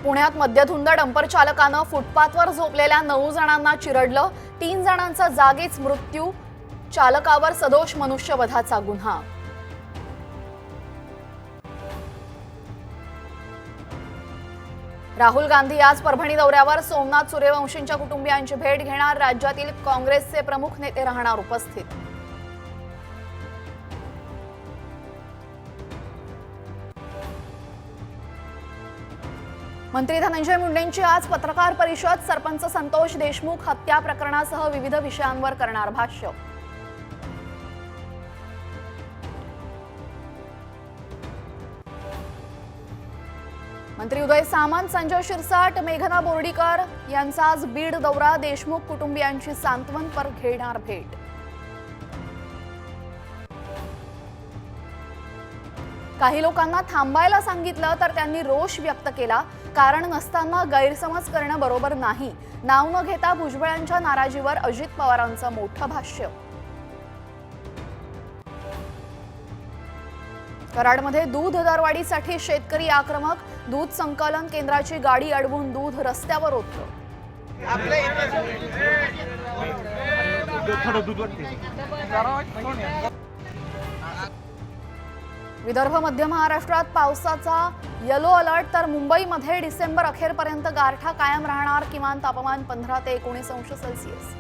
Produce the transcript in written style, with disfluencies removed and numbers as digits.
पुण्यात मद्यधुंद डंपर चालकानं फुटपाथवर झोपलेल्या 9 जणांना चिरडलं। 3 जणांचा जागीच मृत्यू। चालकावर सदोष मनुष्यवधाचा गुन्हा। राहुल गांधी आज परभणी दौऱ्यावर। सोमनाथ सूर्यवंशींच्या कुटुंबियांची भेट घेणार। राज्यातील काँग्रेसचे प्रमुख नेते राहणार उपस्थित। मंत्री धनंजय मुंडेंची आज पत्रकार परिषद। सरपंच संतोष देशमुख हत्या प्रकरणासह विविध विषयांवर करणार भाष्य। मंत्री उदय सामंत, संजय शिरसाट, मेघना बोर्डीकर यांचा आज बीड दौरा। देशमुख कुटुंबियांची सांत्वनपर घेणार भेट। काही लोकांना थांबायला सांगितलं तर त्यांनी रोष व्यक्त केला। कारण नसताना गैरसमज करणं बरोबर नाही। नाव न घेता भुजबळांच्या नाराजीवर अजित पवारांचं मोठं भाष्य। कराडमध्ये दूध दरवाढीसाठी शेतकरी आक्रमक। दूध संकलन केंद्राची गाडी अडवून दूध रस्त्यावर ओतलं। विदर्भ मध्य महाराष्ट्रात पावसाचा येलो अलर्ट। तर मुंबईमध्ये डिसेंबर अखेरपर्यंत गारठा कायम राहणार। किमान तापमान 15 ते 19 अंश सेल्सिअस।